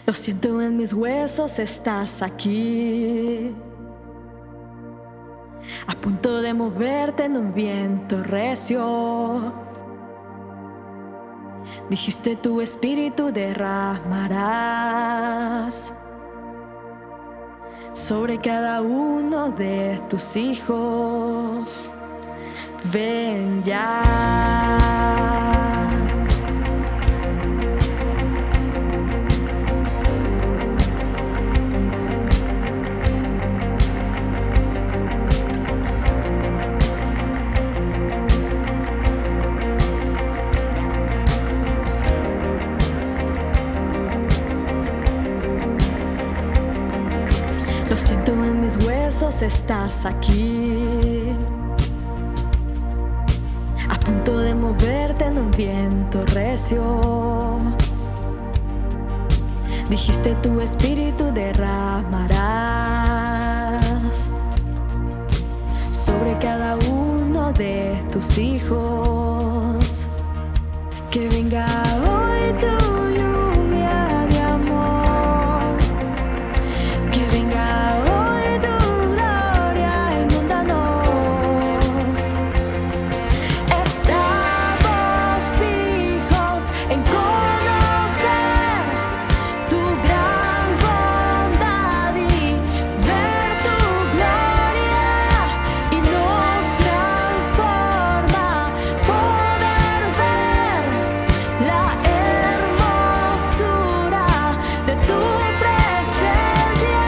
Lo siento en mis huesos, estás aquí, a punto de moverte en un viento recio. Dijiste tu espíritu derramarás sobre cada uno de tus hijos. Ven ya. Lo siento en mis huesos, estás aquí, a punto de moverte en un viento recio. Dijiste tu espíritu derramarás sobre cada uno de tus hijos. Que venga hoy tu lluvia de amor, que venga hoy tu gloria, inúndanos. Estamos fijos en conocer tu gran bondad y ver tu gloria, y nos transforma poder ver la hermosura de tu presencia.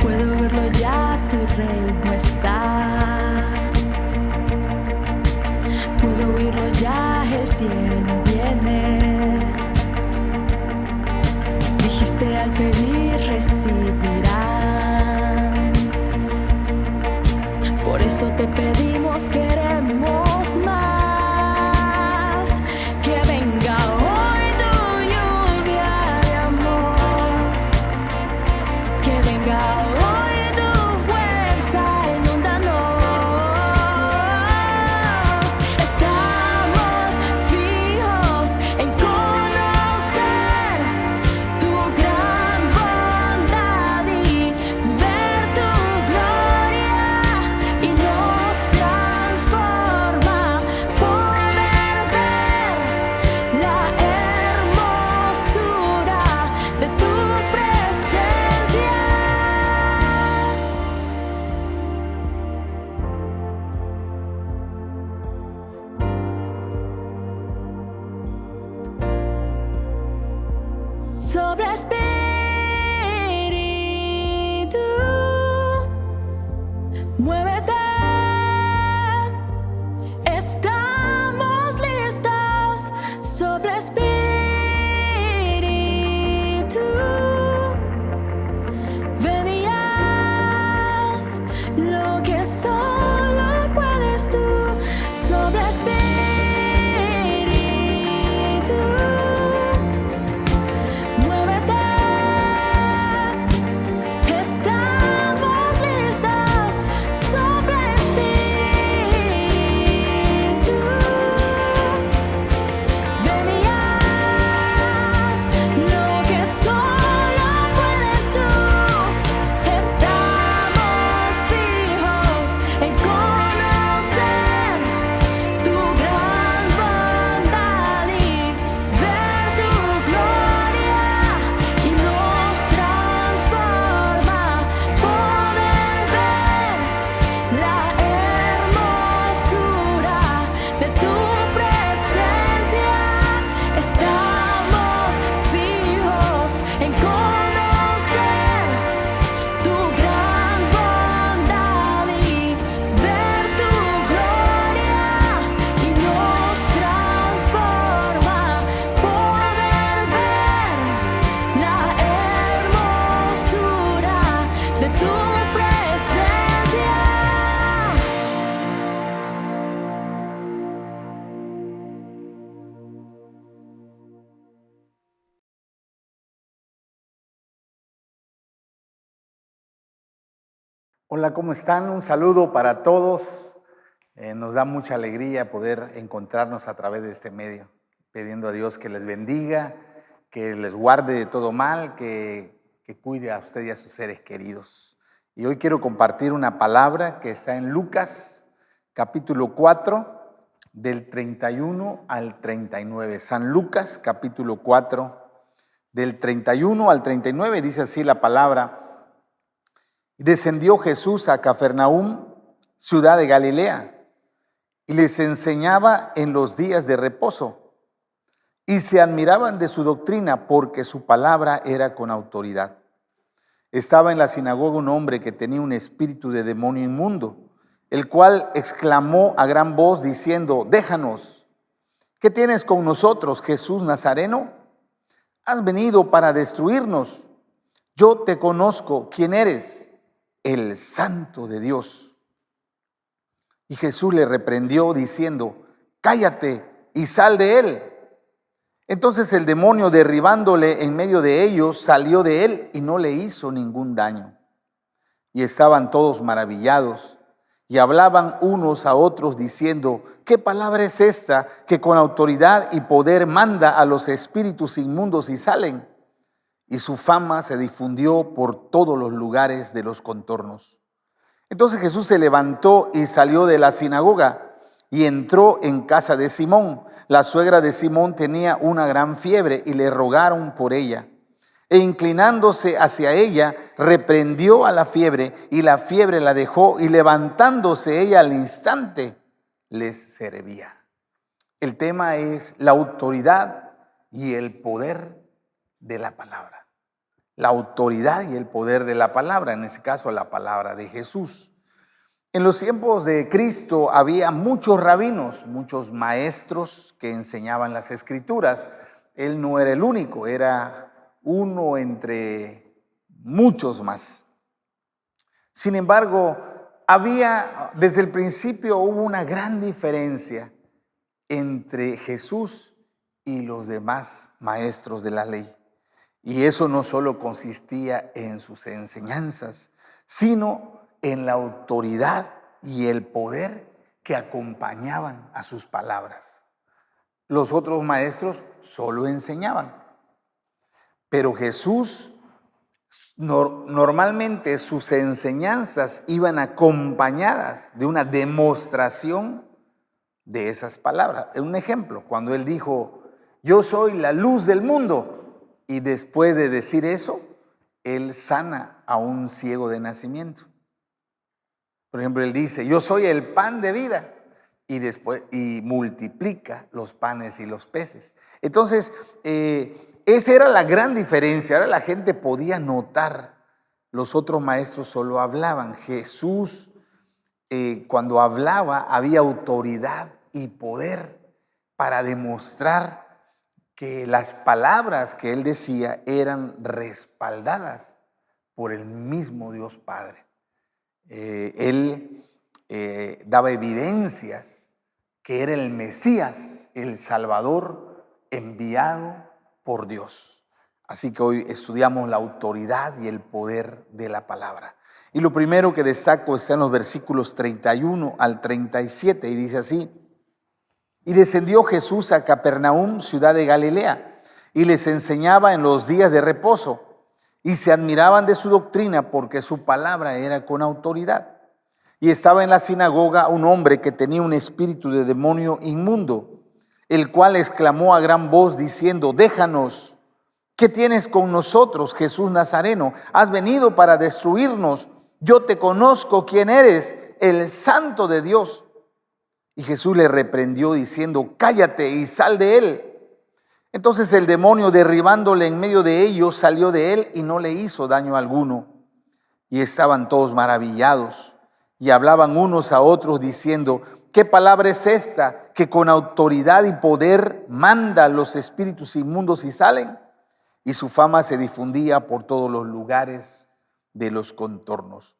Puedo verlo ya, tu reino está. Puedo oírlo ya, el cielo viene. Dijiste al pedir recibirán. Por eso te pedimos, queremos más. Que venga hoy tu lluvia de amor, que venga hoy tu fuerza, inúndanos. Estamos fijos en conocer tu gran bondad y ver tu gloria, y nos transforma poder ver la hermosura de tu presencia. Sobre espíritu, muévete. Estamos listos. Sobre espíritu, ven y haz lo que solo puedes tú. Sobre espíritu, muévete. Hola, ¿cómo están? Un saludo para todos. Nos da mucha alegría poder encontrarnos a través de este medio, pidiendo a Dios que les bendiga, que les guarde de todo mal, que cuide a usted y a sus seres queridos. Y hoy quiero compartir una palabra que está en Lucas, capítulo 4, del 31 al 39. San Lucas, capítulo 4, del 31 al 39, dice así la palabra. Descendió Jesús a Cafarnaúm, ciudad de Galilea, y les enseñaba en los días de reposo, y se admiraban de su doctrina porque su palabra era con autoridad. Estaba en la sinagoga un hombre que tenía un espíritu de demonio inmundo, el cual exclamó a gran voz diciendo: déjanos, ¿qué tienes con nosotros, Jesús Nazareno? ¿Has venido para destruirnos? Yo te conozco, ¿quién eres? El Santo de Dios. Y Jesús le reprendió diciendo: cállate y sal de él. Entonces el demonio, derribándole en medio de ellos, salió de él y no le hizo ningún daño. Y estaban todos maravillados y hablaban unos a otros diciendo: ¿qué palabra es esta que con autoridad y poder manda a los espíritus inmundos y salen? Y su fama se difundió por todos los lugares de los contornos. Entonces Jesús se levantó y salió de la sinagoga y entró en casa de Simón. La suegra de Simón tenía una gran fiebre y le rogaron por ella. E inclinándose hacia ella, reprendió a la fiebre, y la fiebre la dejó, y levantándose ella al instante, les servía. El tema es la autoridad y el poder de la palabra. La autoridad y el poder de la palabra, en ese caso la palabra de Jesús. En los tiempos de Cristo había muchos rabinos, muchos maestros que enseñaban las escrituras. Él no era el único, era uno entre muchos más. Sin embargo, desde el principio hubo una gran diferencia entre Jesús y los demás maestros de la ley. Y eso no solo consistía en sus enseñanzas, sino en la autoridad y el poder que acompañaban a sus palabras. Los otros maestros solo enseñaban, pero Jesús, normalmente sus enseñanzas iban acompañadas de una demostración de esas palabras. Un ejemplo, cuando él dijo: yo soy la luz del mundo. Y después de decir eso, él sana a un ciego de nacimiento. Por ejemplo, él dice: yo soy el pan de vida. Y multiplica los panes y los peces. Entonces, esa era la gran diferencia. Ahora la gente podía notar. Los otros maestros solo hablaban. Jesús, cuando hablaba, había autoridad y poder para demostrar que las palabras que él decía eran respaldadas por el mismo Dios Padre. Él daba evidencias que era el Mesías, el Salvador enviado por Dios. Así que hoy estudiamos la autoridad y el poder de la palabra. Y lo primero que destaco está en los versículos 31 al 37 y dice así: y descendió Jesús a Cafarnaúm, ciudad de Galilea, y les enseñaba en los días de reposo, y se admiraban de su doctrina porque su palabra era con autoridad. Y estaba en la sinagoga un hombre que tenía un espíritu de demonio inmundo, el cual exclamó a gran voz diciendo: déjanos, ¿qué tienes con nosotros, Jesús Nazareno? ¿Has venido para destruirnos? Yo te conozco, ¿quién eres? El Santo de Dios. Y Jesús le reprendió diciendo: cállate y sal de él. Entonces el demonio, derribándole en medio de ellos, salió de él y no le hizo daño alguno. Y estaban todos maravillados y hablaban unos a otros diciendo: ¿qué palabra es esta que con autoridad y poder manda a los espíritus inmundos y salen? Y su fama se difundía por todos los lugares de los contornos.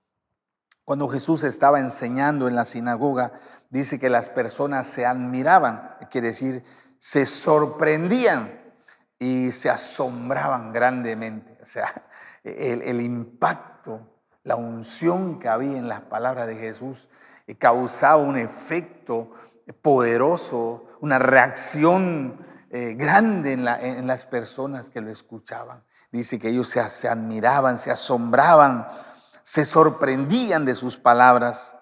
Cuando Jesús estaba enseñando en la sinagoga, dice que las personas se admiraban, quiere decir, se sorprendían y se asombraban grandemente. O sea, el impacto La unción que había en las palabras de Jesús causaba un efecto poderoso, una reacción grande en las personas que lo escuchaban. Dice que ellos se admiraban, se asombraban, se sorprendían de sus palabras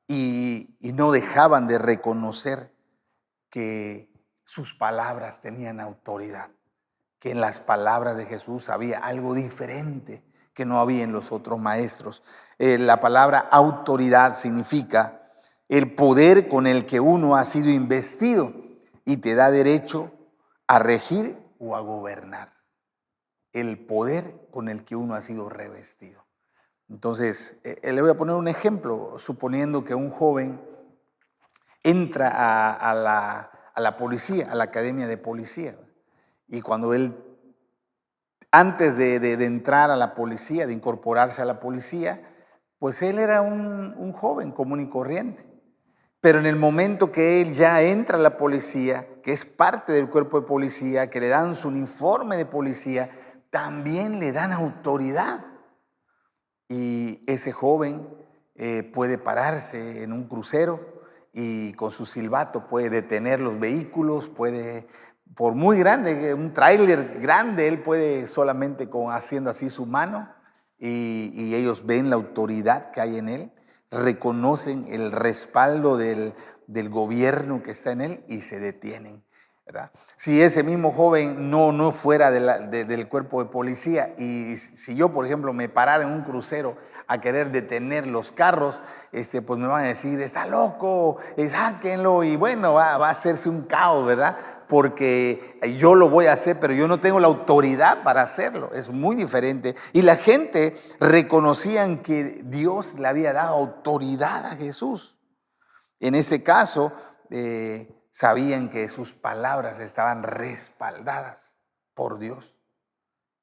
y no dejaban de reconocer que sus palabras tenían autoridad, que en las palabras de Jesús había algo diferente que no había en los otros maestros. La palabra autoridad significa el poder con el que uno ha sido investido y te da derecho a regir o a gobernar. El poder con el que uno ha sido revestido. Entonces, le voy a poner un ejemplo, suponiendo que un joven entra a la policía, a la academia de policía, y cuando él, antes de entrar a la policía, de incorporarse a la policía, pues él era un joven común y corriente. Pero en el momento que él ya entra a la policía, que es parte del cuerpo de policía, que le dan su uniforme de policía, también le dan autoridad. Y ese joven puede pararse en un crucero y con su silbato puede detener los vehículos, puede, por muy grande, un tráiler grande, él puede solamente haciendo así su mano y ellos ven la autoridad que hay en él, reconocen el respaldo del gobierno que está en él y se detienen, ¿verdad? Si ese mismo joven no fuera del cuerpo de policía y si yo, por ejemplo, me parara en un crucero a querer detener los carros, pues me van a decir, está loco, sáquenlo, y bueno, va a hacerse un caos, ¿verdad? Porque yo lo voy a hacer, pero yo no tengo la autoridad para hacerlo. Es muy diferente. Y la gente reconocían que Dios le había dado autoridad a Jesús. En ese caso, sabían que sus palabras estaban respaldadas por Dios.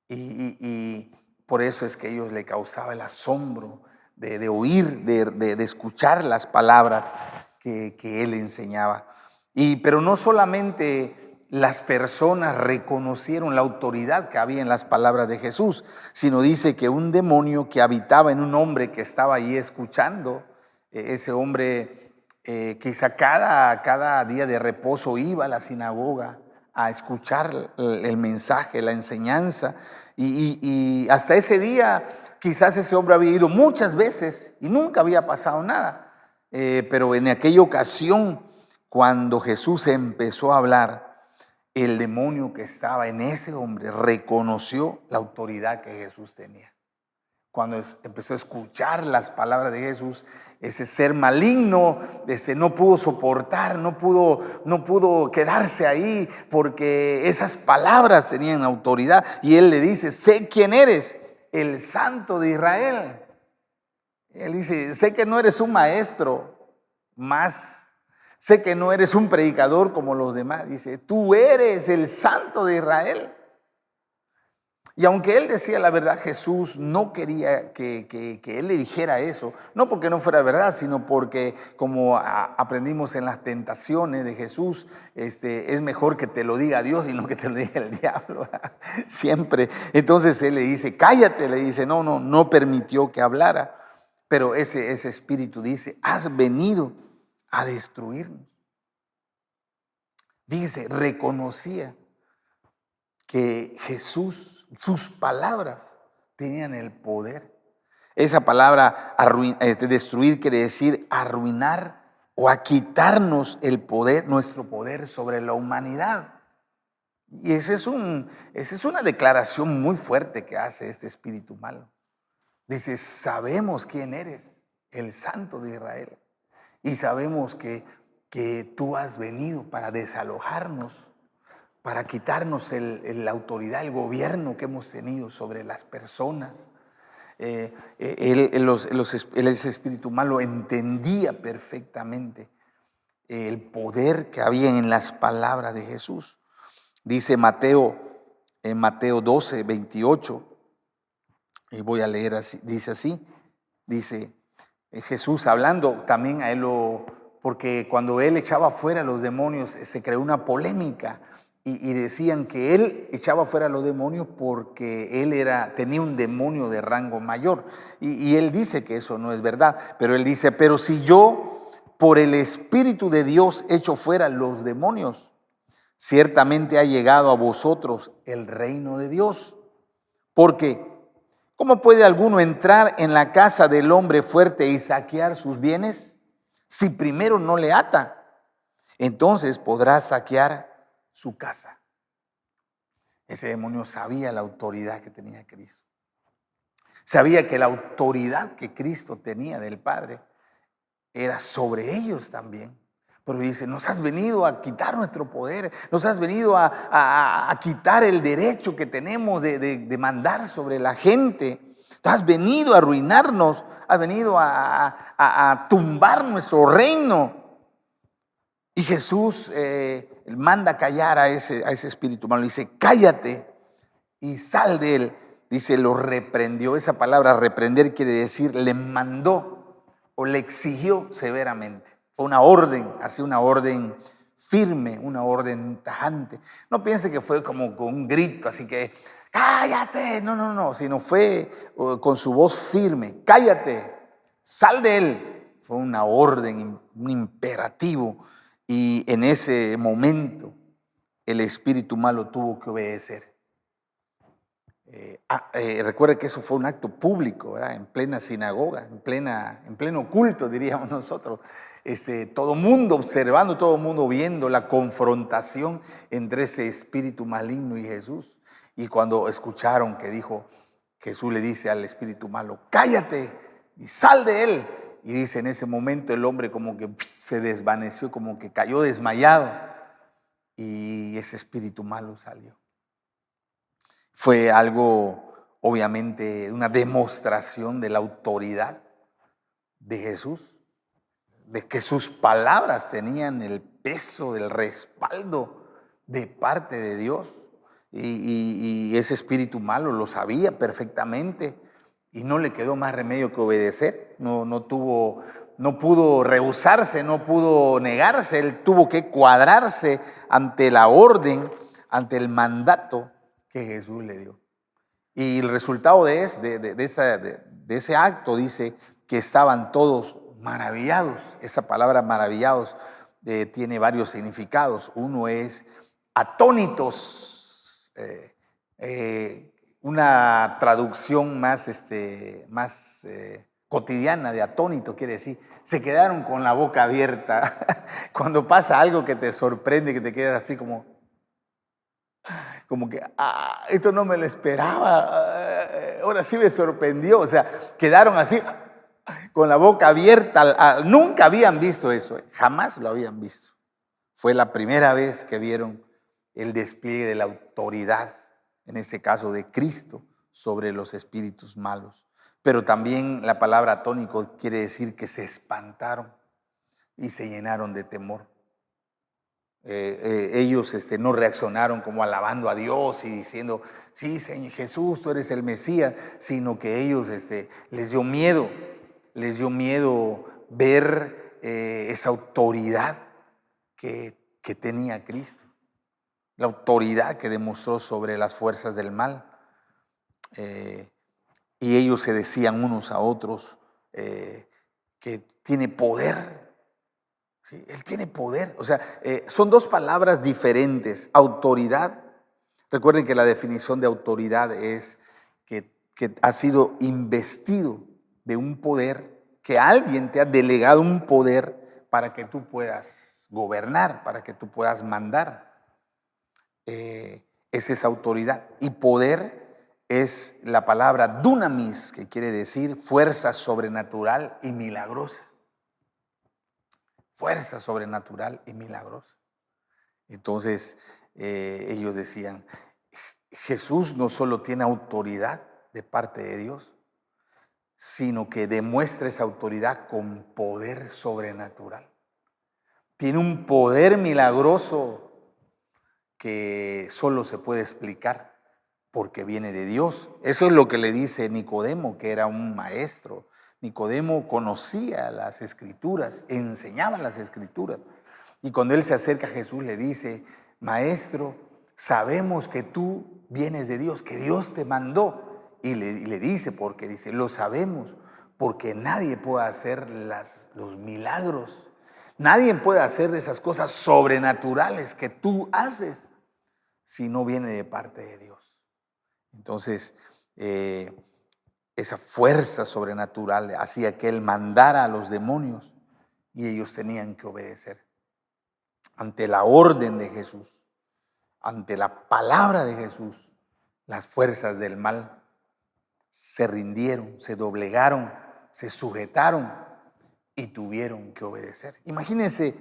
Y por eso es que a ellos le causaba el asombro de oír, de escuchar las palabras que él enseñaba. Pero no solamente las personas reconocieron la autoridad que había en las palabras de Jesús, sino dice que un demonio que habitaba en un hombre que estaba ahí escuchando, ese hombre quizá cada día de reposo iba a la sinagoga a escuchar el mensaje, la enseñanza, y hasta ese día quizás ese hombre había ido muchas veces y nunca había pasado nada, pero en aquella ocasión, cuando Jesús empezó a hablar, el demonio que estaba en ese hombre reconoció la autoridad que Jesús tenía. Cuando empezó a escuchar las palabras de Jesús, ese ser maligno no pudo soportar, no pudo quedarse ahí, porque esas palabras tenían autoridad. Y él le dice, sé quién eres, el Santo de Israel. Él dice, sé que no eres un maestro más, sé que no eres un predicador como los demás. Dice, tú eres el Santo de Israel. Y aunque él decía la verdad, Jesús no quería que él le dijera eso, no porque no fuera verdad, sino porque, como aprendimos en las tentaciones de Jesús, es mejor que te lo diga Dios y no que te lo diga el diablo, siempre. Entonces él le dice, cállate, le dice, no permitió que hablara. Pero ese espíritu dice, has venido a destruirnos. Dice, reconocía que Jesús, sus palabras tenían el poder. Esa palabra destruir quiere decir arruinar o a quitarnos el poder, nuestro poder sobre la humanidad. Y esa es una declaración muy fuerte que hace este espíritu malo. Dice, sabemos quién eres, el Santo de Israel, y sabemos que tú has venido para desalojarnos, para quitarnos la autoridad, el gobierno que hemos tenido sobre las personas. Ese espíritu malo entendía perfectamente el poder que había en las palabras de Jesús. Dice en Mateo 12, 28, y voy a leer así, dice Jesús hablando también a él, porque cuando él echaba fuera a los demonios se creó una polémica. y decían que él echaba fuera los demonios porque él tenía un demonio de rango mayor. Y él dice que eso no es verdad, pero él dice, pero si yo por el Espíritu de Dios echo fuera los demonios, ciertamente ha llegado a vosotros el reino de Dios. Porque, ¿cómo puede alguno entrar en la casa del hombre fuerte y saquear sus bienes si primero no le ata? Entonces podrá saquear su casa. Ese demonio sabía la autoridad que tenía Cristo. Sabía que la autoridad que Cristo tenía del Padre era sobre ellos también. Pero dice, nos has venido a quitar nuestro poder, nos has venido a quitar el derecho que tenemos de mandar sobre la gente. Has venido a arruinarnos, has venido a tumbar nuestro reino. Y Jesús manda callar a ese espíritu malo. Dice, cállate y sal de él. Dice, lo reprendió. Esa palabra reprender quiere decir, le mandó o le exigió severamente. Fue una orden, así una orden firme, una orden tajante. No piense que fue como con un grito, así que, cállate. No, sino fue con su voz firme. Cállate, sal de él. Fue una orden, un imperativo. Y en ese momento el espíritu malo tuvo que obedecer. Recuerde que eso fue un acto público, ¿verdad? En plena sinagoga, en pleno culto, diríamos nosotros. Todo mundo observando, todo mundo viendo la confrontación entre ese espíritu maligno y Jesús. Y cuando escucharon que dijo, Jesús le dice al espíritu malo, cállate y sal de él. Y dice, en ese momento el hombre como que se desvaneció, como que cayó desmayado. Y ese espíritu malo salió. Fue algo, obviamente, una demostración de la autoridad de Jesús, de que sus palabras tenían el peso del respaldo de parte de Dios. Y ese espíritu malo lo sabía perfectamente y no le quedó más remedio que obedecer. No pudo rehusarse, no pudo negarse. Él tuvo que cuadrarse ante la orden, ante el mandato que Jesús le dio. Y el resultado de ese acto dice que estaban todos maravillados. Esa palabra maravillados tiene varios significados. Uno es atónitos, una traducción más cotidiana de atónito quiere decir, se quedaron con la boca abierta. Cuando pasa algo que te sorprende, que te quedas así como que, esto no me lo esperaba, ahora sí me sorprendió. O sea, quedaron así, con la boca abierta. Nunca habían visto eso, jamás lo habían visto. Fue la primera vez que vieron el despliegue de la autoridad, en este caso de Cristo, sobre los espíritus malos. Pero también la palabra atónico quiere decir que se espantaron y se llenaron de temor. Ellos no reaccionaron como alabando a Dios y diciendo, sí, Señor Jesús, tú eres el Mesías, sino que ellos les dio miedo ver esa autoridad que tenía Cristo, la autoridad que demostró sobre las fuerzas del mal. Y ellos se decían unos a otros que tiene poder. Sí, él tiene poder. O sea, son dos palabras diferentes. Autoridad. Recuerden que la definición de autoridad es que has sido investido de un poder, que alguien te ha delegado un poder para que tú puedas gobernar, para que tú puedas mandar. Es esa autoridad. Y poder es la palabra dunamis, que quiere decir fuerza sobrenatural y milagrosa. Fuerza sobrenatural y milagrosa. Entonces ellos decían, Jesús no solo tiene autoridad de parte de Dios, sino que demuestra esa autoridad con poder sobrenatural. Tiene un poder milagroso que solo se puede explicar porque viene de Dios. Eso es lo que le dice Nicodemo, que era un maestro. Nicodemo conocía las Escrituras, enseñaba las Escrituras. Y cuando él se acerca a Jesús le dice, Maestro, sabemos que tú vienes de Dios, que Dios te mandó. Y le dice, porque dice, lo sabemos, porque nadie puede hacer los milagros. Nadie puede hacer esas cosas sobrenaturales que tú haces si no viene de parte de Dios. Entonces, esa fuerza sobrenatural hacía que Él mandara a los demonios y ellos tenían que obedecer. Ante la orden de Jesús, ante la palabra de Jesús, las fuerzas del mal se rindieron, se doblegaron, se sujetaron y tuvieron que obedecer. Imagínense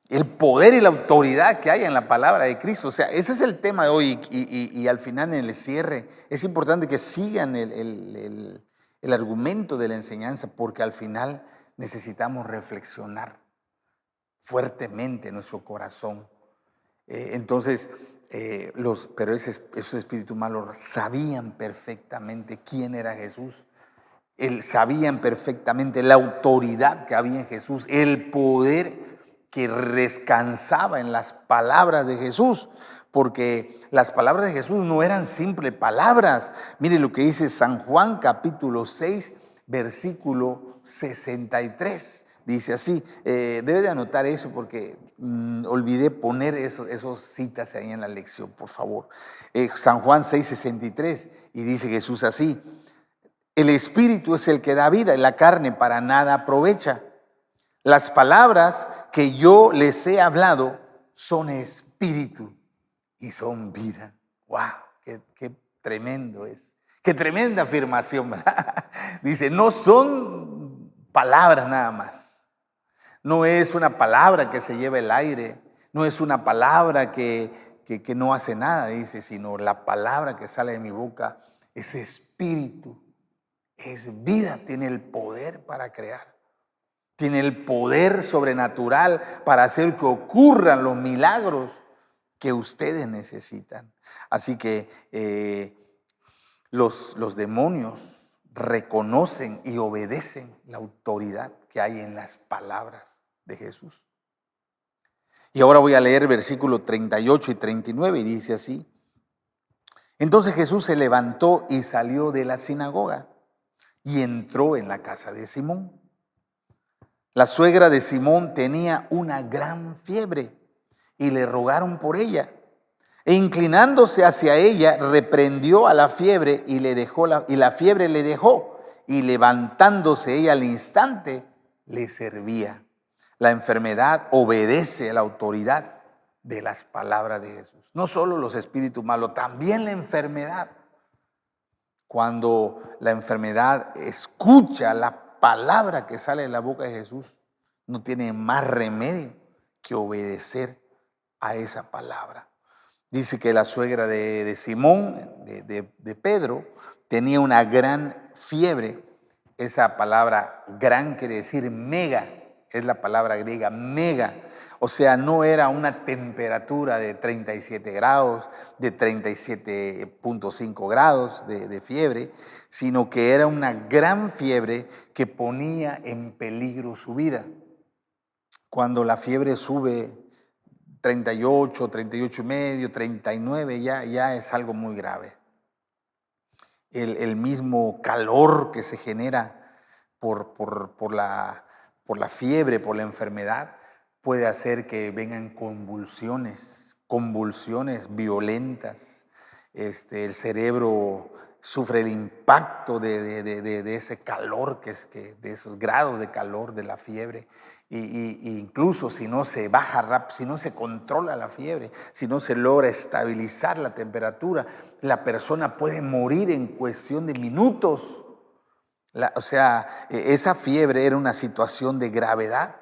el poder y la autoridad que hay en la palabra de Cristo. O sea, ese es el tema de hoy y al final en el cierre es importante que sigan el argumento de la enseñanza, porque al final necesitamos reflexionar fuertemente en nuestro corazón. Pero esos espíritus malos sabían perfectamente quién era Jesús. Sabían perfectamente la autoridad que había en Jesús, el poder que descansaba en las palabras de Jesús, porque las palabras de Jesús no eran simples palabras. Mire lo que dice San Juan capítulo 6, versículo 63. Dice así, debe de anotar eso porque olvidé poner esos citas ahí en la lección, por favor. San Juan 6, 63, y dice Jesús así: el espíritu es el que da vida y la carne para nada aprovecha. Las palabras que yo les he hablado son espíritu y son vida. ¡Wow! ¡Qué tremendo es! ¡Qué tremenda afirmación! ¿Verdad? Dice, no son palabras nada más. No es una palabra que se lleva el aire. No es una palabra que no hace nada, dice, sino la palabra que sale de mi boca es espíritu. Es vida, tiene el poder para crear, tiene el poder sobrenatural para hacer que ocurran los milagros que ustedes necesitan. Así que los demonios reconocen y obedecen la autoridad que hay en las palabras de Jesús. Y ahora voy a leer versículos 38 y 39 y dice así: entonces Jesús se levantó y salió de la sinagoga y entró en la casa de Simón. La suegra de Simón tenía una gran fiebre y le rogaron por ella. E inclinándose hacia ella, reprendió a la fiebre y la fiebre le dejó. Y levantándose ella al instante, le servía. La enfermedad obedece a la autoridad de las palabras de Jesús. No solo los espíritus malos, también la enfermedad. Cuando la enfermedad escucha la palabra que sale de la boca de Jesús, no tiene más remedio que obedecer a esa palabra. Dice que la suegra de Simón, de Pedro, tenía una gran fiebre. Esa palabra gran quiere decir mega, es la palabra griega mega. O sea, no era una temperatura de 37 grados, de 37.5 grados de fiebre, sino que era una gran fiebre que ponía en peligro su vida. Cuando la fiebre sube 38, 38 y medio, 39, ya es algo muy grave. El mismo calor que se genera por la fiebre, por la enfermedad, puede hacer que vengan convulsiones violentas. El cerebro sufre el impacto de ese calor, de esos grados de calor de la fiebre. Y incluso si no se baja rápido, si no se controla la fiebre, si no se logra estabilizar la temperatura, la persona puede morir en cuestión de minutos. Esa fiebre era una situación de gravedad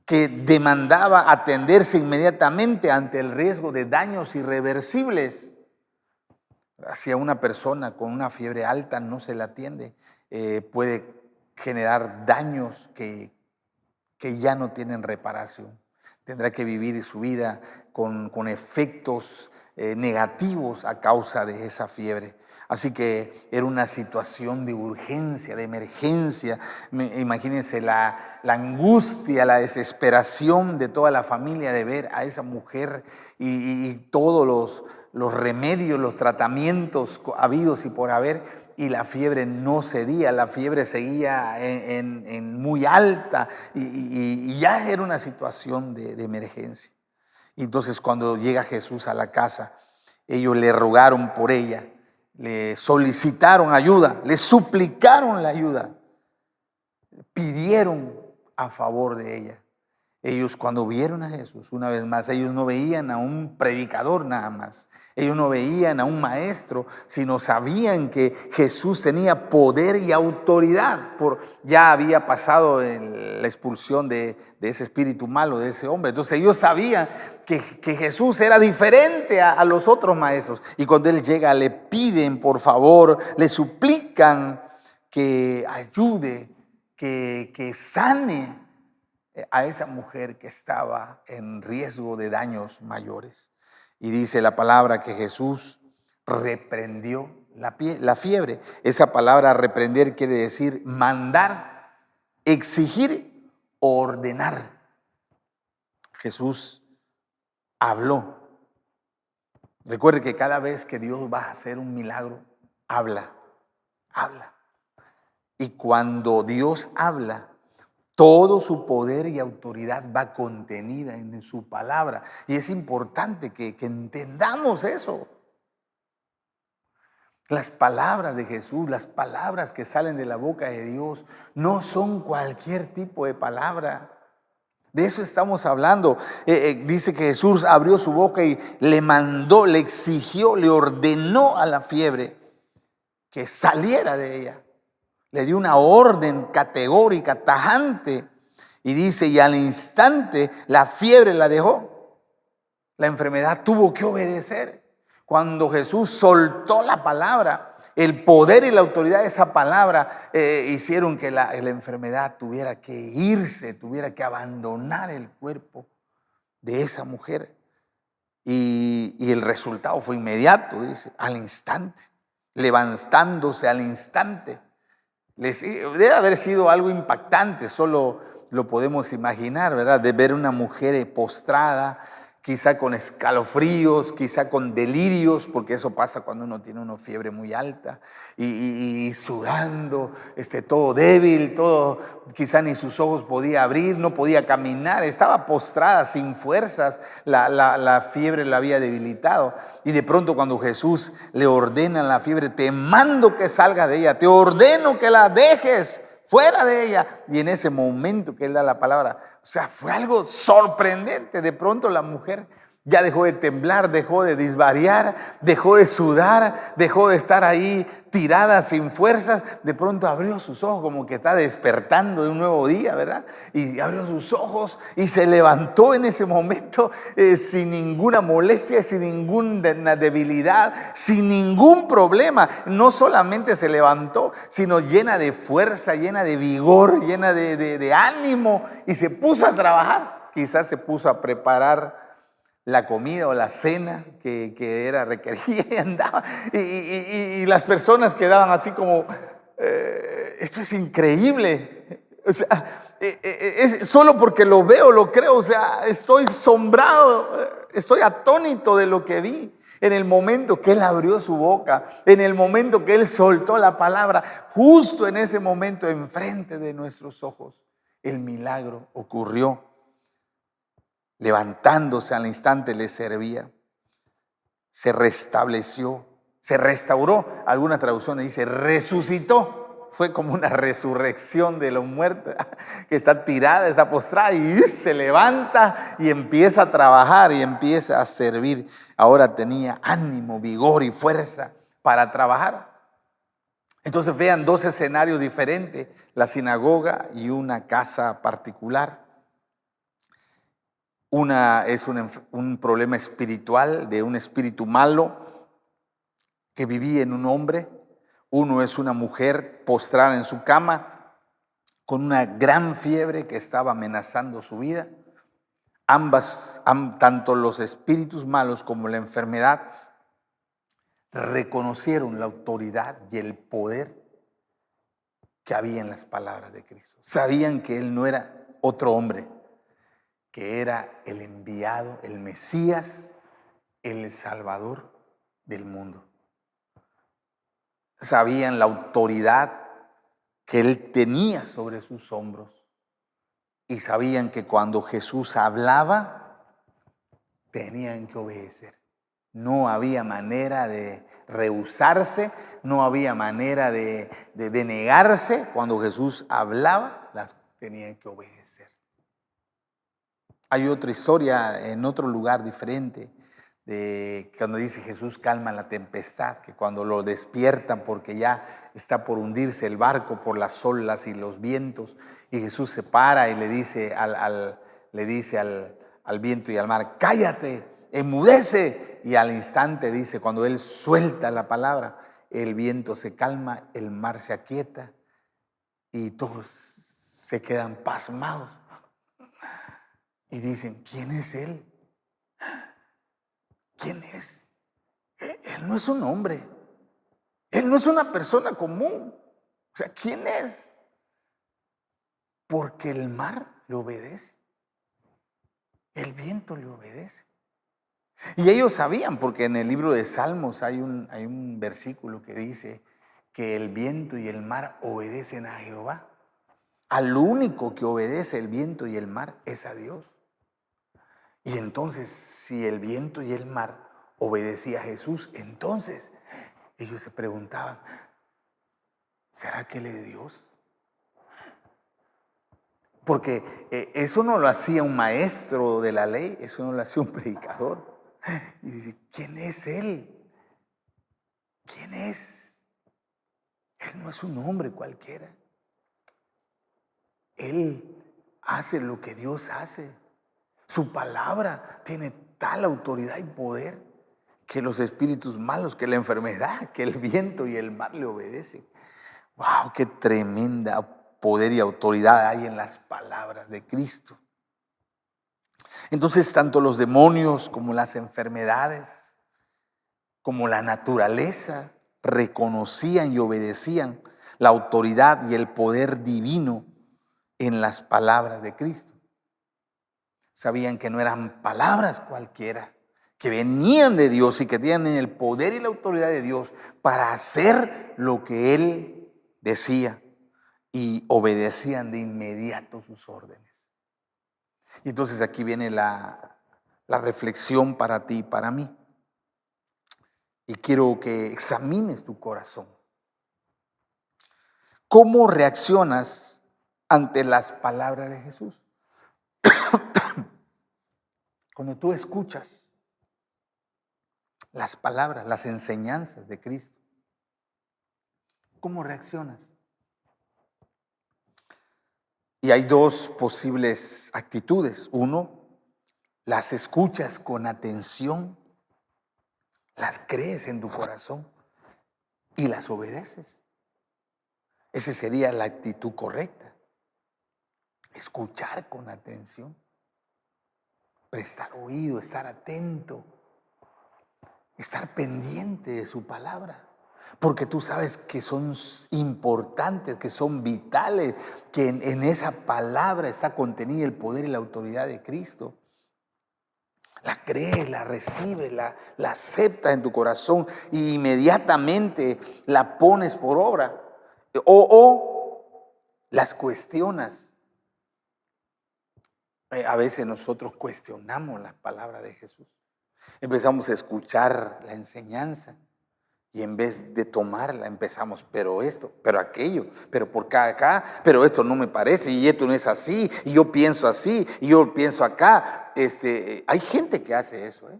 que demandaba atenderse inmediatamente ante el riesgo de daños irreversibles. Si a una persona con una fiebre alta no se la atiende, puede generar daños que ya no tienen reparación. Tendrá que vivir su vida con efectos negativos a causa de esa fiebre. Así que era una situación de urgencia, de emergencia. Imagínense la angustia, la desesperación de toda la familia de ver a esa mujer y todos los remedios, los tratamientos habidos y por haber. Y la fiebre no cedía, la fiebre seguía en muy alta y ya era una situación de emergencia. Y entonces cuando llega Jesús a la casa, ellos le rogaron por ella, le solicitaron ayuda, le suplicaron la ayuda, pidieron a favor de ella. Ellos cuando vieron a Jesús, una vez más, ellos no veían a un predicador nada más, ellos no veían a un maestro, sino sabían que Jesús tenía poder y autoridad. Ya había pasado la expulsión de ese espíritu malo, de ese hombre. Entonces ellos sabían que Jesús era diferente a los otros maestros. Y cuando Él llega, le piden por favor, le suplican que ayude, que sane a esa mujer que estaba en riesgo de daños mayores. Y dice la palabra que Jesús reprendió la fiebre. Esa palabra reprender quiere decir mandar, exigir, ordenar. Jesús habló. Recuerde que cada vez que Dios va a hacer un milagro, habla. Y cuando Dios habla, todo su poder y autoridad va contenida en su palabra. Y es importante que entendamos eso. Las palabras de Jesús, las palabras que salen de la boca de Dios, no son cualquier tipo de palabra. De eso estamos hablando. Dice que Jesús abrió su boca y le mandó, le exigió, le ordenó a la fiebre que saliera de ella. Le dio una orden categórica, tajante. Y dice, y al instante la fiebre la dejó. La enfermedad tuvo que obedecer. Cuando Jesús soltó la palabra, el poder y la autoridad de esa palabra hicieron que la enfermedad tuviera que irse, tuviera que abandonar el cuerpo de esa mujer. Y el resultado fue inmediato, dice, al instante, levantándose al instante. Debe haber sido algo impactante, solo lo podemos imaginar, ¿verdad? De ver una mujer postrada, quizá con escalofríos, quizá con delirios, porque eso pasa cuando uno tiene una fiebre muy alta, y sudando, todo débil, todo, quizá ni sus ojos podía abrir, no podía caminar, estaba postrada sin fuerzas, la fiebre la había debilitado. Y de pronto cuando Jesús le ordena a la fiebre, te mando que salga de ella, te ordeno que la dejes fuera de ella. Y en ese momento que Él da la palabra, o sea, fue algo sorprendente. De pronto la mujer ya dejó de temblar, dejó de disvariar, dejó de sudar, dejó de estar ahí tirada sin fuerzas. De pronto abrió sus ojos como que está despertando de un nuevo día, ¿verdad? Y abrió sus ojos y se levantó en ese momento sin ninguna molestia, sin ninguna debilidad, sin ningún problema. No solamente se levantó, sino llena de fuerza, llena de vigor, llena de ánimo, y se puso a trabajar. Quizás se puso a preparar la comida o la cena que era requerida, y andaba. Y las personas quedaban así como, esto es increíble. O sea, es solo porque lo veo, lo creo. O sea, estoy asombrado, estoy atónito de lo que vi. En el momento que Él abrió su boca, en el momento que Él soltó la palabra, justo en ese momento, enfrente de nuestros ojos, el milagro ocurrió. Levantándose al instante le servía, se restableció, se restauró. Alguna traducción dice resucitó. Fue como una resurrección de los muertos, que está tirada, está postrada, y se levanta y empieza a trabajar y empieza a servir. Ahora tenía ánimo, vigor y fuerza para trabajar. Entonces vean dos escenarios diferentes, la sinagoga y una casa particular. Una es un problema espiritual, de un espíritu malo que vivía en un hombre. Uno es una mujer postrada en su cama con una gran fiebre que estaba amenazando su vida. Ambas, tanto los espíritus malos como la enfermedad, reconocieron la autoridad y el poder que había en las palabras de Cristo. Sabían que Él no era otro hombre, que era el enviado, el Mesías, el Salvador del mundo. Sabían la autoridad que Él tenía sobre sus hombros y sabían que cuando Jesús hablaba, tenían que obedecer. No había manera de rehusarse, no había manera de negarse. Cuando Jesús hablaba, las tenían que obedecer. Hay otra historia en otro lugar diferente, de cuando dice Jesús calma la tempestad, que cuando lo despiertan porque ya está por hundirse el barco por las olas y los vientos, y Jesús se para y le dice al viento y al mar, cállate, enmudece. Y al instante dice, cuando Él suelta la palabra, el viento se calma, el mar se aquieta y todos se quedan pasmados. Y dicen, ¿quién es Él? ¿Quién es? Él no es un hombre. Él no es una persona común. O sea, ¿quién es? Porque el mar le obedece. El viento le obedece. Y ellos sabían, porque en el libro de Salmos hay un versículo que dice que el viento y el mar obedecen a Jehová. Al único que obedece el viento y el mar es a Dios. Y entonces, si el viento y el mar obedecían a Jesús, entonces ellos se preguntaban, ¿será que Él es Dios? Porque eso no lo hacía un maestro de la ley, eso no lo hacía un predicador. Y dice, ¿quién es Él? ¿Quién es? Él no es un hombre cualquiera. Él hace lo que Dios hace. Su palabra tiene tal autoridad y poder que los espíritus malos, que la enfermedad, que el viento y el mar le obedecen. ¡Wow! ¡Qué tremenda poder y autoridad hay en las palabras de Cristo! Entonces, tanto los demonios como las enfermedades, como la naturaleza, reconocían y obedecían la autoridad y el poder divino en las palabras de Cristo. Sabían que no eran palabras cualquiera, que venían de Dios y que tienen el poder y la autoridad de Dios para hacer lo que Él decía, y obedecían de inmediato sus órdenes. Y entonces aquí viene la reflexión para ti y para mí. Y quiero que examines tu corazón. ¿Cómo reaccionas ante las palabras de Jesús? Cuando tú escuchas las palabras, las enseñanzas de Cristo, ¿cómo reaccionas? Y hay dos posibles actitudes. Uno, las escuchas con atención, las crees en tu corazón y las obedeces. Esa sería la actitud correcta. Escuchar con atención, prestar oído, estar atento, estar pendiente de su palabra. Porque tú sabes que son importantes, que son vitales, que en esa palabra está contenida el poder y la autoridad de Cristo. La crees, la recibes, la aceptas en tu corazón e inmediatamente la pones por obra. O las cuestionas. A veces nosotros cuestionamos la palabra de Jesús. Empezamos a escuchar la enseñanza y en vez de tomarla empezamos, pero esto, pero aquello, pero por acá, pero esto no me parece y esto no es así y yo pienso así y yo pienso acá. Hay gente que hace eso.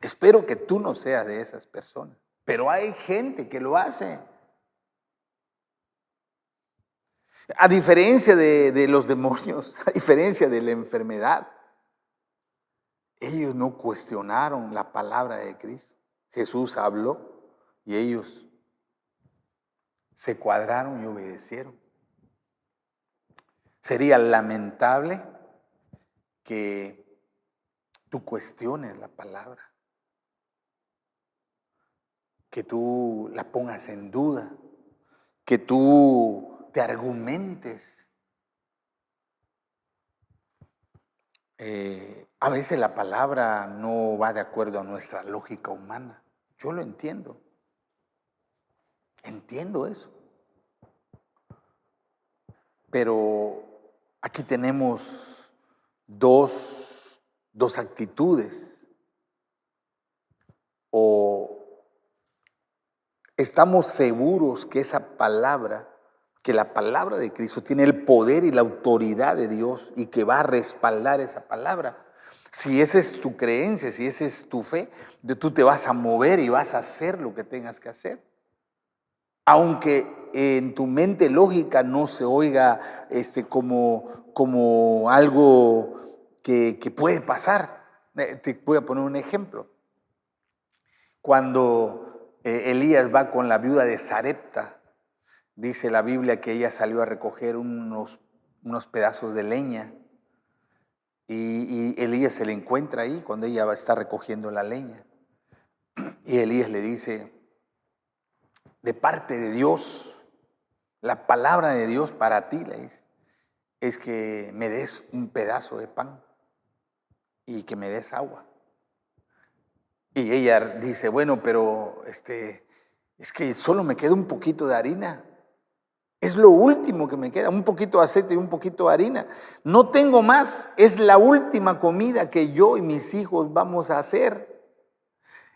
Espero que tú no seas de esas personas, pero hay gente que lo hace. A diferencia de los demonios, a diferencia de la enfermedad, ellos no cuestionaron la palabra de Cristo. Jesús habló y ellos se cuadraron y obedecieron. Sería lamentable que tú cuestiones la palabra. que tú la pongas en duda, que tú te argumentes. A veces la palabra no va de acuerdo a nuestra lógica humana. Yo lo entiendo. Entiendo eso. Pero aquí tenemos dos actitudes. O estamos seguros que que la palabra de Cristo tiene el poder y la autoridad de Dios y que va a respaldar esa palabra. Si esa es tu creencia, si esa es tu fe, tú te vas a mover y vas a hacer lo que tengas que hacer. Aunque en tu mente lógica no se oiga como algo que puede pasar. Te voy a poner un ejemplo. Cuando Elías va con la viuda de Sarepta, dice la Biblia que ella salió a recoger unos pedazos de leña y Elías se le encuentra ahí cuando ella va a estar recogiendo la leña. Y Elías le dice, de parte de Dios, la palabra de Dios para ti, le dice, es que me des un pedazo de pan y que me des agua. Y ella dice, bueno, pero es que solo me queda un poquito de harina. Es lo último que me queda, un poquito de aceite y un poquito de harina. No tengo más, es la última comida que yo y mis hijos vamos a hacer.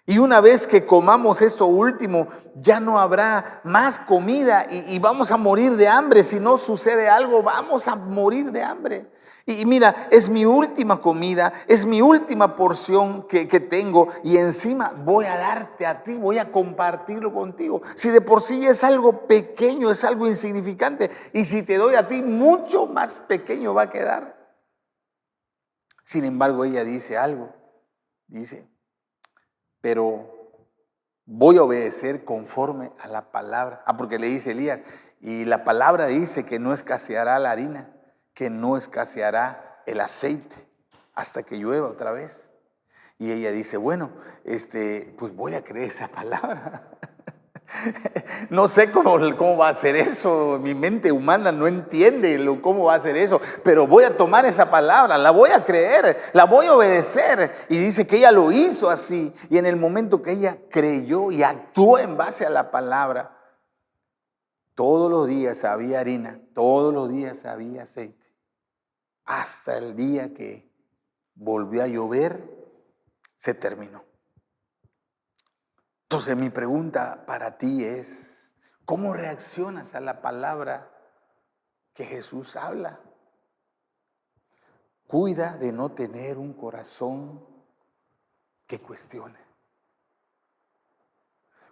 Y una vez que comamos esto último, ya no habrá más comida y vamos a morir de hambre. Si no sucede algo, vamos a morir de hambre. Y mira, es mi última comida, es mi última porción que tengo y encima voy a darte a ti, voy a compartirlo contigo. Si de por sí es algo pequeño, es algo insignificante, y si te doy a ti, mucho más pequeño va a quedar. Sin embargo, ella dice algo, dice, pero voy a obedecer conforme a la palabra. Porque le dice Elías, y la palabra dice que no escaseará la harina, que no escaseará el aceite hasta que llueva otra vez. Y ella dice, bueno, pues voy a creer esa palabra. No sé cómo va a ser eso, mi mente humana no entiende cómo va a ser eso, pero voy a tomar esa palabra, la voy a creer, la voy a obedecer. Y dice que ella lo hizo así, y en el momento que ella creyó y actuó en base a la palabra, todos los días había harina, todos los días había aceite, hasta el día que volvió a llover, se terminó. Entonces mi pregunta para ti es, ¿cómo reaccionas a la palabra que Jesús habla? Cuida de no tener un corazón que cuestione.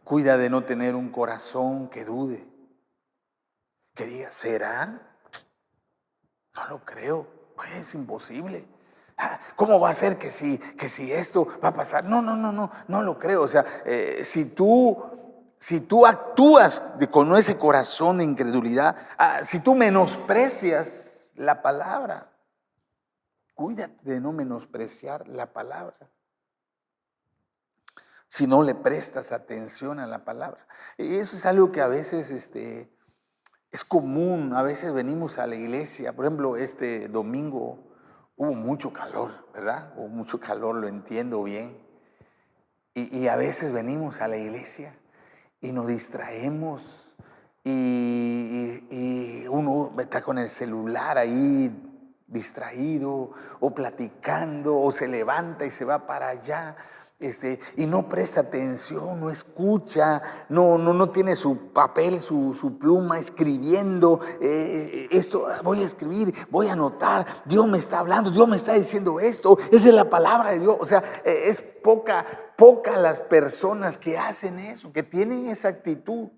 Cuida de no tener un corazón que dude, que diga, ¿será? No lo creo, pues es imposible. ¿Cómo va a ser que si esto va a pasar? No lo creo. O sea, si tú actúas con ese corazón de incredulidad, si tú menosprecias la palabra, cuídate de no menospreciar la palabra. Si no le prestas atención a la palabra. Y eso es algo que a veces es común. A veces venimos a la iglesia. Por ejemplo, este domingo hubo mucho calor, ¿verdad? Hubo mucho calor, lo entiendo bien. Y a veces venimos a la iglesia y nos distraemos y uno está con el celular ahí distraído o platicando o se levanta y se va para allá. Y no presta atención, no escucha, no tiene su papel, su pluma escribiendo, esto voy a escribir, voy a anotar, Dios me está hablando, Dios me está diciendo esto, esa es la palabra de Dios. O sea, es poca las personas que hacen eso, que tienen esa actitud.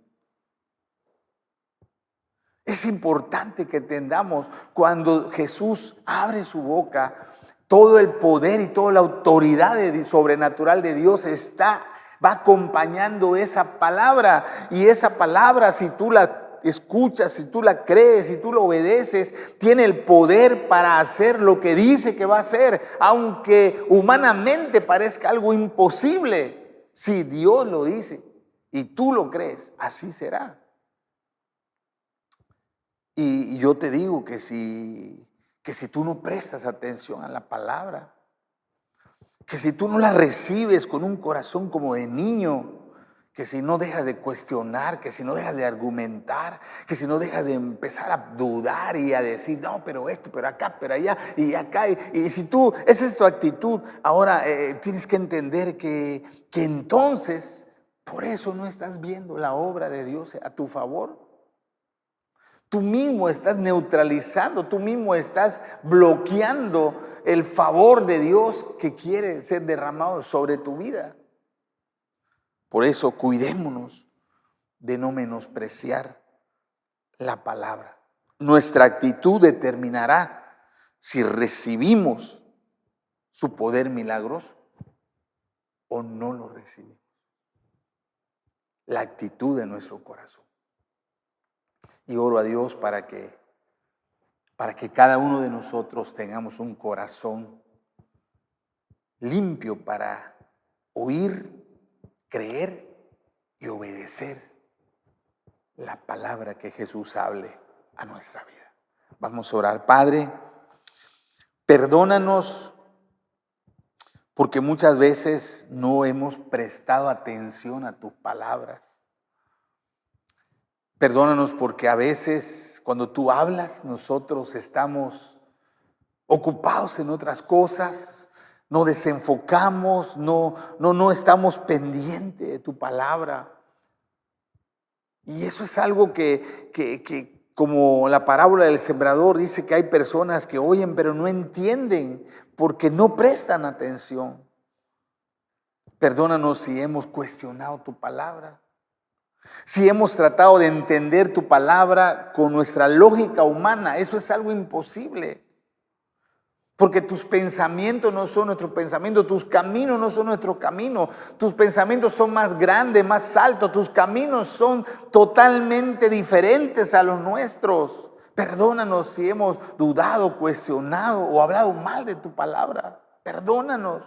Es importante que entendamos cuando Jesús abre su boca, todo el poder y toda la autoridad sobrenatural de Dios va acompañando esa palabra. Y esa palabra, si tú la escuchas, si tú la crees, si tú la obedeces, tiene el poder para hacer lo que dice que va a hacer, aunque humanamente parezca algo imposible. Si Dios lo dice y tú lo crees, así será. Y yo te digo que si tú no prestas atención a la palabra, que si tú no la recibes con un corazón como de niño, que si no dejas de cuestionar, que si no dejas de argumentar, que si no dejas de empezar a dudar y a decir, no, pero esto, pero acá, pero allá, y acá, y si tú, esa es tu actitud, ahora tienes que entender que entonces, por eso no estás viendo la obra de Dios a tu favor. Tú mismo estás neutralizando, tú mismo estás bloqueando el favor de Dios que quiere ser derramado sobre tu vida. Por eso cuidémonos de no menospreciar la palabra. Nuestra actitud determinará si recibimos su poder milagroso o no lo recibimos. La actitud de nuestro corazón. Y oro a Dios para que cada uno de nosotros tengamos un corazón limpio para oír, creer y obedecer la palabra que Jesús hable a nuestra vida. Vamos a orar. Padre, perdónanos porque muchas veces no hemos prestado atención a tus palabras. Perdónanos porque a veces cuando tú hablas nosotros estamos ocupados en otras cosas, no desenfocamos, no estamos pendientes de tu palabra. Y eso es algo que como la parábola del sembrador dice que hay personas que oyen pero no entienden porque no prestan atención. Perdónanos si hemos cuestionado tu palabra. Si hemos tratado de entender tu palabra con nuestra lógica humana, eso es algo imposible. Porque tus pensamientos no son nuestros pensamientos, tus caminos no son nuestro camino, tus pensamientos son más grandes, más altos, tus caminos son totalmente diferentes a los nuestros. Perdónanos si hemos dudado, cuestionado o hablado mal de tu palabra. Perdónanos.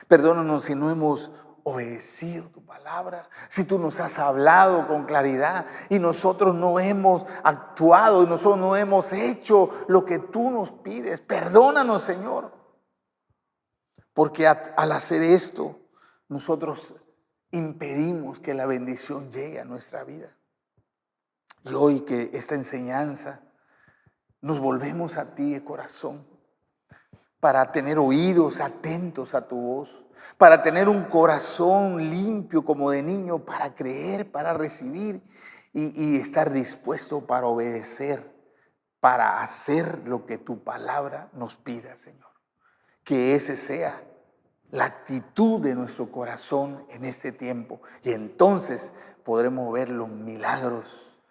Perdónanos si no hemos obedecido tu palabra, si tú nos has hablado con claridad y nosotros no hemos actuado y nosotros no hemos hecho lo que tú nos pides. Perdónanos, Señor, porque al hacer esto nosotros impedimos que la bendición llegue a nuestra vida. Y hoy que esta enseñanza nos volvemos a ti de corazón para tener oídos atentos a tu voz, para tener un corazón limpio como de niño, para creer, para recibir y estar dispuesto para obedecer, para hacer lo que tu palabra nos pida, Señor. Que ese sea la actitud de nuestro corazón en este tiempo y entonces podremos ver los milagros,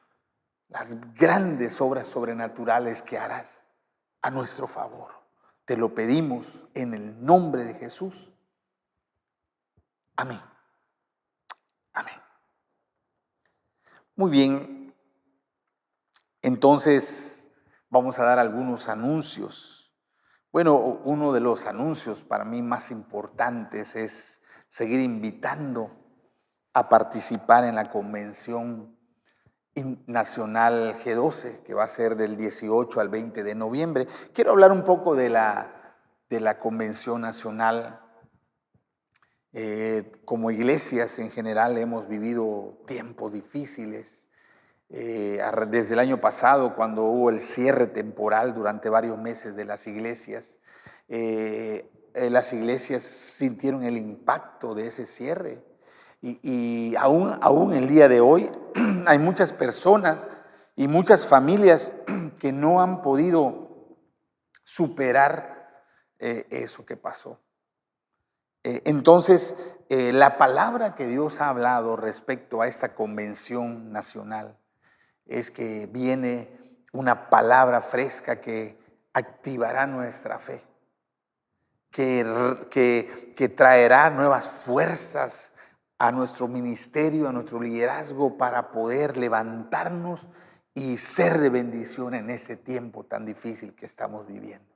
las grandes obras sobrenaturales que harás a nuestro favor. Te lo pedimos en el nombre de Jesús. Amén. Amén. Muy bien. Entonces vamos a dar algunos anuncios. Bueno, uno de los anuncios para mí más importantes es seguir invitando a participar en la Convención Nacional G12, que va a ser del 18 al 20 de noviembre. Quiero hablar un poco de la Convención Nacional. Como iglesias en general hemos vivido tiempos difíciles. Desde el año pasado, cuando hubo el cierre temporal durante varios meses de las iglesias sintieron el impacto de ese cierre. Y aún el día de hoy hay muchas personas y muchas familias que no han podido superar eso que pasó. Entonces, la palabra que Dios ha hablado respecto a esta convención nacional es que viene una palabra fresca que activará nuestra fe, que traerá nuevas fuerzas a nuestro ministerio, a nuestro liderazgo para poder levantarnos y ser de bendición en este tiempo tan difícil que estamos viviendo.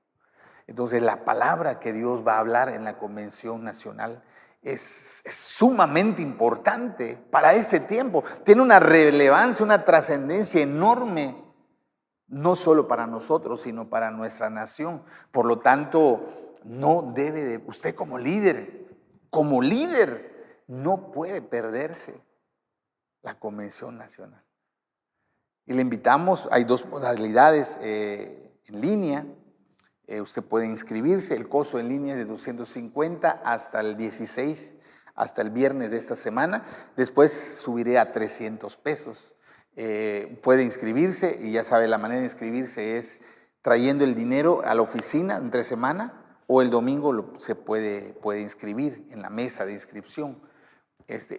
Entonces la palabra que Dios va a hablar en la Convención Nacional es sumamente importante para este tiempo. Tiene una relevancia, una trascendencia enorme, no solo para nosotros, sino para nuestra nación. Por lo tanto, no debe de, usted como líder, no puede perderse la Convención Nacional. Y le invitamos, hay 2 modalidades en línea. Usted puede inscribirse, el costo en línea es de 250 hasta el 16, hasta el viernes de esta semana. Después subiré a 300 pesos. Puede inscribirse y ya sabe, la manera de inscribirse es trayendo el dinero a la oficina entre semana o el domingo se puede inscribir en la mesa de inscripción.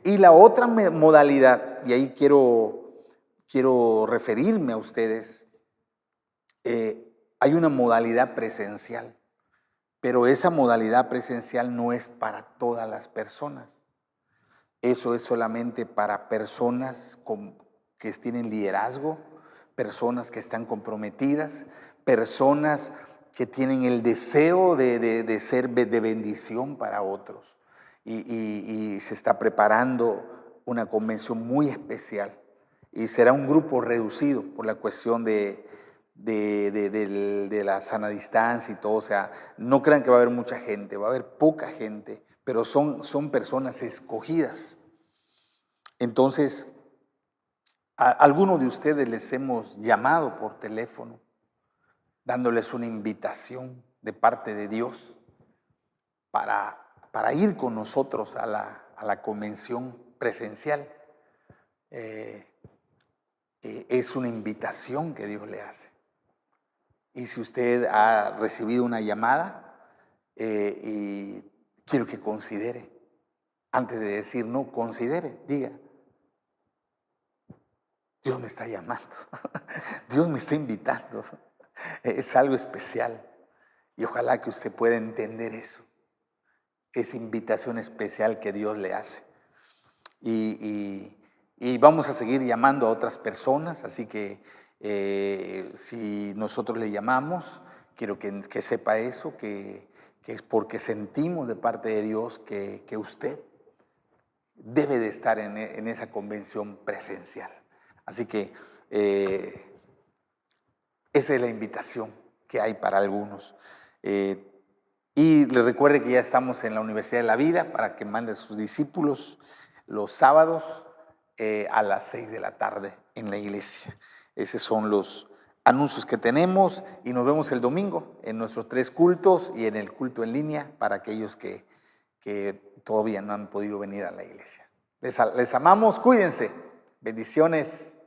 Y la otra modalidad, y ahí quiero referirme a ustedes, hay una modalidad presencial, pero esa modalidad presencial no es para todas las personas. Eso es solamente para personas que tienen liderazgo, personas que están comprometidas, personas que tienen el deseo de ser de bendición para otros. Y se está preparando una convención muy especial y será un grupo reducido por la cuestión de la sana distancia y todo. O sea, no crean que va a haber mucha gente, va a haber poca gente, pero son personas escogidas. Entonces, a algunos de ustedes les hemos llamado por teléfono, dándoles una invitación de parte de Dios para ir con nosotros a la convención presencial. Es una invitación que Dios le hace. Y si usted ha recibido una llamada, y quiero que considere, antes de decir no, considere, diga: Dios me está llamando, Dios me está invitando, es algo especial. Y ojalá que usted pueda entender eso, esa invitación especial que Dios le hace. Y vamos a seguir llamando a otras personas, así que si nosotros le llamamos, quiero que sepa eso, que es porque sentimos de parte de Dios que usted debe de estar en esa convención presencial. Así que esa es la invitación que hay para algunos. Y le recuerde que ya estamos en la Universidad de la Vida para que mande a sus discípulos los sábados a las 6 de la tarde en la iglesia. Esos son los anuncios que tenemos y nos vemos el domingo en nuestros 3 cultos y en el culto en línea para aquellos que todavía no han podido venir a la iglesia. Les amamos, cuídense. Bendiciones.